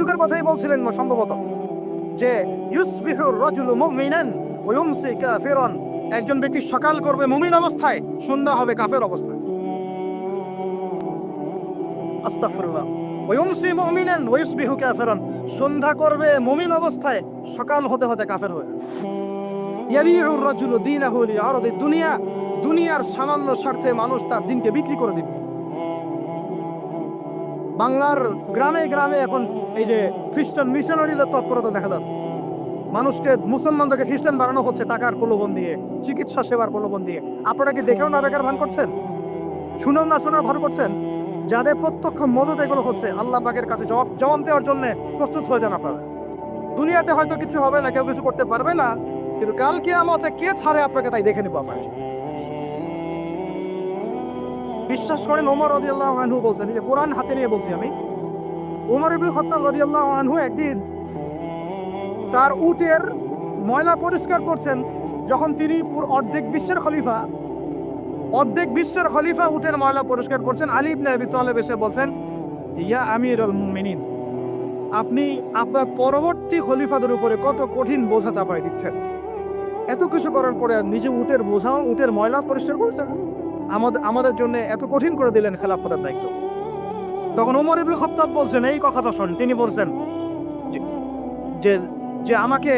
যুগের কথাই বলছিলেন সম্ভবত, যে ইউসবিহুর রাজুলু মুমিনান ওয়া ইউমসি কাফিরান, একজন ব্যক্তি সকাল করবে মুমিন অবস্থায়, সন্ধ্যা হবে কাফের অবস্থায়। আস্তাগফিরুল্লাহ। ওয়া ইউমসি মুমিনান ওয়া ইউসবিহু কাফিরান, সন্ধ্যা করবে মুমিন অবস্থায়, সকাল হতে হতে কাফের হয়ে যাবে। ইয়াবিউর রাজুলু দীনাহু লিআরদি দুনিয়া, দুনিয়ার সামান্য স্বার্থে মানুষ তার দিনকে বিক্রি করে দিবে। বাংলার গ্রামে গ্রামে এখন এই যে খ্রিস্টান মিশনারিদের তৎপরতা দেখা যাচ্ছে। মানুষকে, মুসলমানদেরকে খ্রিস্টান বানানো হচ্ছে টাকার প্রলোভন দিয়ে, চিকিৎসা সেবার প্রলোভন দিয়ে। আপনারা কি দেখেও না দেখার ভান করছেন, শুনেও না শোনার ভান করছেন? যাদের প্রত্যক্ষ মদত এগুলো হচ্ছে, আল্লাহ পাকের কাছে জবাব দেওয়ার জন্য প্রস্তুত হয়ে যান আপনারা। দুনিয়াতে হয়তো কিছু হবে না, কেউ কিছু করতে পারবে না, কিন্তু কাল কিয়ামতে কে ছাড়ে আপনাকে তাই দেখে নেবো আপনার। বিশ্বাস করেন, ওমর রাদিয়াল্লাহু আনহু বলছেন, এই যে কোরআন হাতে নিয়ে বলছি আমি, ওমর ইবনে খাত্তাব রাদিয়াল্লাহু আনহু একদিন তার উটের ময়লা পরিষ্কার করছেন, যখন তিনি অর্ধেক বিশ্বের খলিফা উটের ময়লা পরিষ্কার করছেন। আলী ইবনে আবি তালেব এসে বলছেন, ইয়া আমিরুল মুমিনিন, আপনি আপনার পরবর্তী খলিফাদের উপরে কত কঠিন বোঝা চাপাই দিচ্ছেন। এত কিছু করার পরে নিজে উটের বোঝাও, উটের ময়লা পরিষ্কার করছেন, আমাদের জন্য এত কঠিন করে দিলেন খেলাফতের দায়িত্ব। তখন ওমর ইবনে খাত্তাব বলছেন, এই কথাটা শোনেন, তিনি বলছেন যে যে আমাকে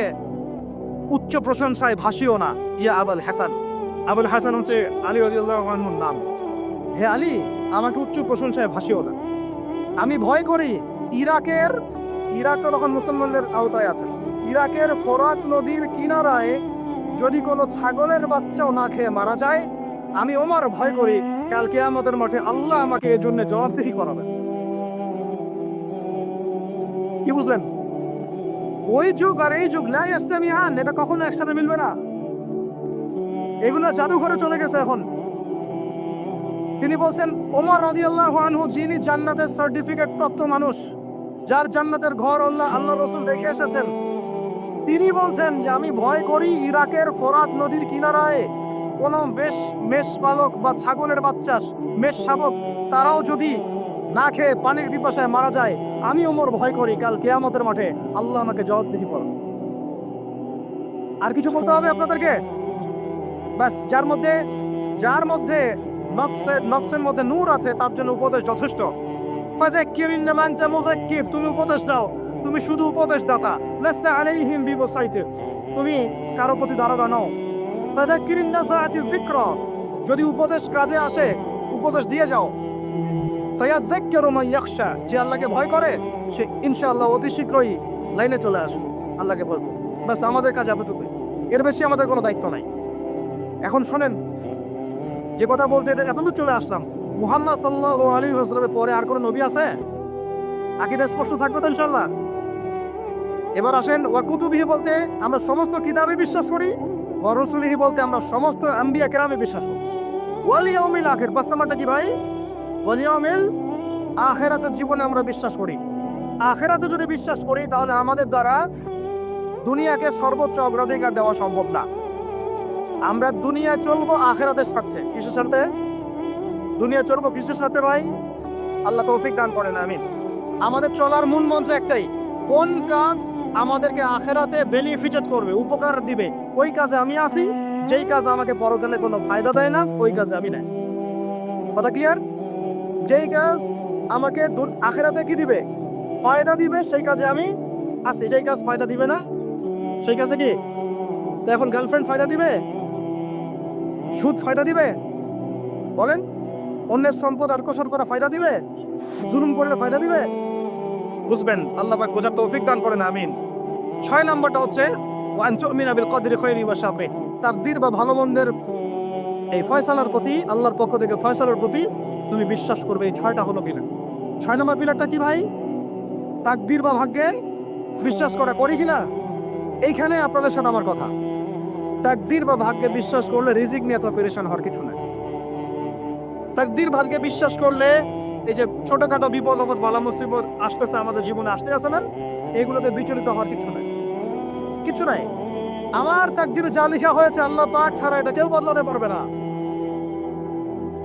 উচ্চ প্রশংসায় ভাসিও না, ইয়া আবুল হাসান। আবুল হাসান হচ্ছে আলী রাদিয়াল্লাহু আনহুর নাম। হে আলী, আমাকে উচ্চ প্রশংসায় ভাসিও না। আমি ভয় করি ইরাক তো তখন মুসলমানদের আওতায় আছে, ইরাকের ফোরাত নদীর কিনারায় যদি কোনো ছাগলের বাচ্চাও না খেয়ে মারা যায়, আমি ওমর ভয় করি কাল কিয়ামতের মাঠে আল্লাহ আমাকে এর জন্য জবাবদিহি করাবেন। কি বুঝলেন? ওই যুগ আর এই যুগ লা ইয়াস্তামিআন, এটা কখনো একসাথে মিলবে না। এগুলো জাদুঘরে চলে গেছে এখন। তিনি বলছেন, ওমর রাদিয়াল্লাহু আনহু যিনি জান্নাতের সার্টিফিকেট প্রাপ্ত মানুষ, যার জান্নাতের ঘর আল্লাহ রাসূল দেখে এসেছেন, তিনি বলছেন যে আমি ভয় করি ইরাকের ফোরাত নদীর কিনারায় কোনো মেষপালক বা ছাগলের বাচ্চা, মেষ শাবক, তারাও যদি না খেয়ে পানির পিপাসায় মারা যায়, আমি ওমর ভয় করি কাল কিয়ামতের মাঠে আল্লাহ আমাকে জবাবদিহি করবেন। আর কিছু বলতে হবে আপনাদেরকে? বাস, যার মধ্যে নফসের মধ্যে নূর আছে তার জন্য উপদেশ যথেষ্ট। ফাযাক্কির ইন্নামা আনতা মুযাক্কির, তুমি উপদেশ দাও, তুমি শুধু উপদেশ দাতা। লাস্তা আলাইহিম বিমুসাইতির, তুমি কারো প্রতি দারোগা নও। ফাযাক্কির ইন্নাফাআতি যিকরা, যদি উপদেশ কাজে আসে উপদেশ দিয়ে যাও। সায়াযাক্কারু মান ইয়াখশা, যে আল্লাহকে ভয় করে সে ইনশাআল্লাহ অতি শীঘ্রই লাইনে চলে আসবে, আল্লাহকে ভয় করে। বাস, আমাদের কাজ এতটুকুই, এর বেশি আমাদের কোনো দায়িত্ব নাই। এখন শোনেন, যে কথা বলতে এতদূর চলে আসলাম, মুহাম্মদ সাল্লাল্লাহু আলাইহি ওয়াসাল্লামের পরে আর কোনো নবী আছে? আকীদা স্পষ্ট থাকবে তো ইনশাআল্লাহ? এবার আসেন, ওয়া কুতুবিহি বলতে আমরা সমস্ত কিতাবে বিশ্বাস করি, ওয়া রাসূলিহি বলতে আমরা সমস্ত আম্বিয়া কেরামে বিশ্বাস করি। ওয়াল ইয়াউমিল আখির, ৫ নাম্বারটা কি ভাই? ওয়াল ইয়াউমিল আখিরাতের জীবনে আমরা বিশ্বাস করি। আখিরাতে যদি বিশ্বাস করি তাহলে আমাদের দ্বারা দুনিয়াকে সর্বোচ্চ অগ্রাধিকার দেওয়া সম্ভব না। আমরা দুনিয়া চলবো আখিরাতের স্বার্থে। কিসের স্বার্থে দুনিয়া চলবো? কিসের স্বার্থে ভাই? আল্লাহ তৌফিক দান করেন, আমিন। আমাদের চলার মূল মন্ত্র একটাই, কোন কাজ আমাদেরকে আখিরাতে বেনিফিটেড করবে, উপকার দিবে, ওই কাজে আমি আসি। যেই কাজ আমাকে পরকালে কোনো ফায়দা দেয় না, ওই কাজে আমি নাই। কথা ক্লিয়ার? যেই কাজ আমাকে আখিরাতে কি দিবে, ফায়দা দিবে, সেই কাজে আমি আসি। যেই কাজ ফায়দা দিবে না, সেই কাজে কি? তো এখন গার্লফ্রেন্ড ফায়দা দিবে? সুদ ফায়দা দিবে? বলেন, অন্যের সম্পদ আত্মসাৎ করা ফায়দা দিবে? জুলুম করলে ফায়দা দিবে? বুঝবেন, আল্লাহ পাক বোঝার তৌফিক দান করেন, আমিন। ৬ নম্বরটা হচ্ছে ওয়া আন তুমিনা বিল কদরি খায়রি ওয়া শাররি, তাকদীর বা ভালো মন্দের এই ফয়সালার প্রতি, আল্লাহর পক্ষ থেকে ফয়সালার প্রতি তুমি বিশ্বাস করবে। এই ৬টা হলো পিলার। ৬ নম্বর পিলারটা কি ভাই? তাকদীর বা ভাগ্যে বিশ্বাস করি কিনা? এইখানে আপনাদের সাথে আমার কথা। তাকদীর বা ভাগ্যে বিশ্বাস করলে রিজিক নিয়ে এত পেরেশান হওয়ার কিছু নাই। তাকদীর ভাগ্যে বিশ্বাস করলে এই যে ছোটখাটো বিপদ আপদ বালা মুসিবত আসতেছে আমাদের জীবনে, আসতে আছে না, এগুলোতে বিচলিত হওয়ার কিছু নাই। আমার তাকদীরে যা লেখা হয়েছে আল্লাহ পাক ছাড়া এটা কেউ বদলাতে পারবে না।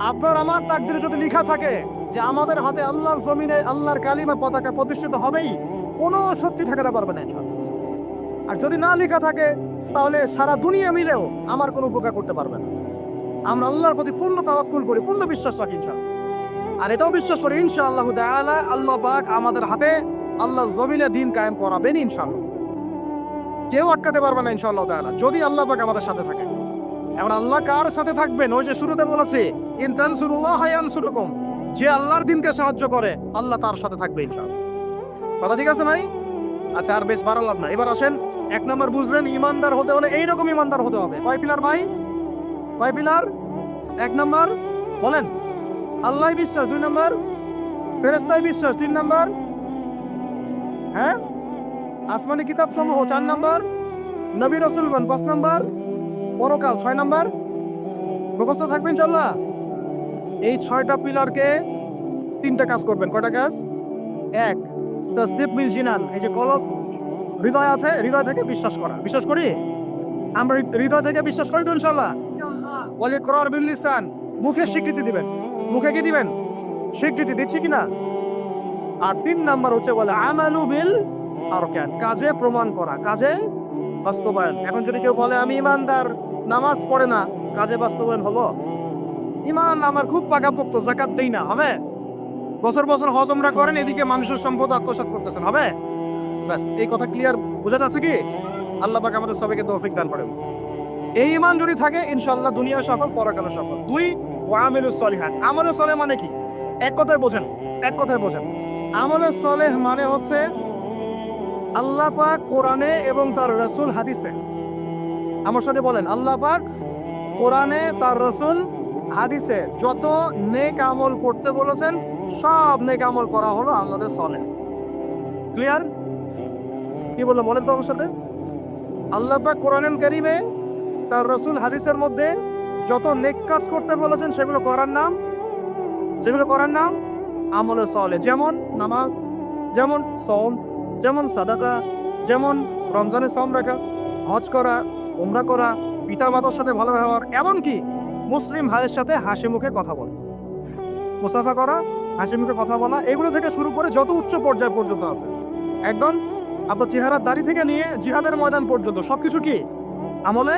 আপনার আমার তাকদীরে যদি লেখা থাকে যে আমাদের হাতে আল্লাহর জমিনে আল্লাহর কালিমা পতাকা প্রতিষ্ঠিত হবেই, কোনো শক্তি ঠেকাতে পারবে না ইনশাআল্লাহ। আর যদি না লেখা থাকে তাহলে সারা দুনিয়া মিলেও আমার কোনো উপকার করতে পারবে না। আমরা আল্লাহর প্রতি পূর্ণ তাওয়াক্কুল করি, পূর্ণ বিশ্বাস রাখি ইনশাআল্লাহ। আর এটাও বিশ্বাস করি ইনশাআল্লাহ তাআলা আল্লাহ পাক আমাদের হাতে আল্লাহ জমিনে দিন কায়েম করাবেন ইনশাআল্লাহ। কেউ আটকাতে পারবে না ইনশাআল্লাহ তাআলা, যদি আল্লাহ পাক আমাদের সাথে থাকে। এখন আল্লাহ কার সাথে থাকবেন? ওই যে শুরুতে বলেছি, ইন তানসুরুল্লাহ ইয়ানসুরকুম, যে আল্লাহর দিনকে সাহায্য করে আল্লাহ তার সাথে থাকবে ইনশাআল্লাহ। কথা ঠিক আছে ভাই? আচ্ছা, আর বেশ বাড়ালাম না, এবার আসেন। এক নম্বর বুঝলেন, ইমানদার হতে হলে এইরকম ইমানদার হতে হবে। কয় পিলার ভাই? কয় পিলার? এক নম্বর বলেন আল্লাহ বিশ্বাস, 2 নম্বর ফেরেশতায় বিশ্বাস, 3 নম্বর হ্যাঁ আসমানি কিতাব সমূহ, 4 নম্বর নবী রাসূলগণ, 5 নম্বর পরকাল, 6 নম্বর মুখস্থ থাকবে ইনশাআল্লাহ। এই 6টা পিলারকে 3টা কাজ করবেন। কয়টা কাজ? 1, তাসদীক বিল জিনান, এই যে কলব হৃদয় আছে, হৃদয় থেকে বিশ্বাস করা। বিশ্বাস করি আমরা, হৃদয় থেকে বিশ্বাস করি তো ইনশাআল্লাহ। ওয়াল ইকরার বিল লিসান, মুখে স্বীকৃতি দিবেন। মুখে কি দিবেন? স্বীকৃতি দিচ্ছি কিনা। আর 3 নাম্বার হচ্ছে বলে আমালু বিল আরকান, কাজে প্রমাণ করা, কাজে বাস্তবায়ন। এখন যদি কেউ বলে আমি ইমানদার, নামাজ পড়ে না, কাজে বাস্তবায়ন হলো? ইমান আমার খুব পাকাপোক্ত, যাকাত দেই না, হবে? বছর বছর হজ উমরা করেন, এদিকে মানুষের সম্পদ আত্মসাৎ করতেছেন, হবে? ব্যাস, এই কথা ক্লিয়ার বোঝা যাচ্ছে কি? আল্লাহ পাক আমাদের সবাইকে তৌফিক দান করেন। এই ইমান যদি থাকে ইনশাআল্লাহ দুনিয়া সফল, পরকালে সফল। 2, ওয়া আমিলুস সলিহাত। আমলে সলেহ মানে কি? এক কথায় বোঝেন, এক কথায় বোঝেন। আমলে সলেহ মানে হচ্ছে আল্লাহ পাক কোরআনে এবং তার রাসূল হাদিসে, আমার সাথে বলেন, আল্লাহ পাক কোরআনে, তার রাসূল হাদিসে যত নেক আমল করতে বলেছেন সব নেক আমল করা হলো আমাদের সলেহ। ক্লিয়ার? কি বললো বলেন তো আমার সাথে? আল্লাহ পাক কোরআনুল কারীমে, তার রাসূল হাদিসের মধ্যে যত নেক কাজ করতে বলেছেন সেগুলো করার নাম আমলে সলেহ। যেমন নামাজ, যেমন সওম, যেমন সাদাকা, যেমন রমজানে সওম রাখা, হজ করা, উমরা করা, পিতা মাতার সাথে ভালো ব্যবহার, এমনকি মুসলিম ভাইয়ের সাথে হাসি মুখে কথা বলা, মুসাফা করা, হাসি মুখে কথা বলা, এগুলো থেকে শুরু করে যত উচ্চ পর্যায় পর্যন্ত আছে, একদম আপনার চেহারার দাড়ি থেকে নিয়ে জিহাদের ময়দান পর্যন্ত সবকিছু কি আমলে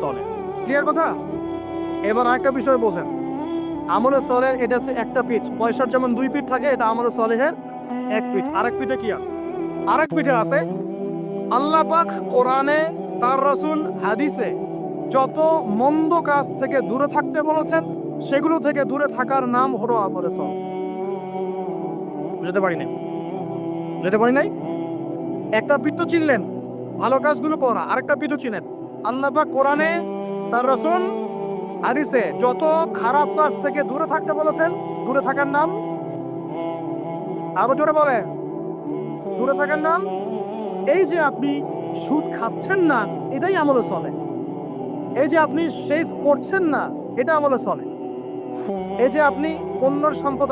সলেহ। ক্লিয়ার কথা? এবার আরেকটা বিষয় বোঝেন, আমলে সলেহ এটা হচ্ছে একটা পিঠ। পয়সার যেমন 2 পিঠ থাকে, এটা আমলে সলেহের 1 পিঠ। আরেক পিঠে কি আছে? আরেক পিঠে আছে আল্লাহ পাক কোরআনে, তার রাসূল হাদিসে যত মন্দ কাজ থেকে দূরে থাকতে বলেছেন সেগুলো থেকে দূরে থাকার নাম হলো আমলে সলেহ। বুঝতে পারি নাই? একটা পিঠ তো চিনলেন, ভালো কাজগুলো করা। আরেকটা পিঠও চিনেন, আল্লাহ পাক কোরআনে, তার রাসূল হাদিসে যত খারাপ কাজ থেকে দূরে থাকতে বলেছেন, দূরে থাকার নাম, আরো জোরে বলে, দূরে থাকার নাম। এই যে আপনি সুদ খাচ্ছেন না, এটাই আমলে সলেহ। এই যে আপনি শেভ করছেন না, এটা আমলে সলেহ। এই যে আপনি অন্যর সম্পদ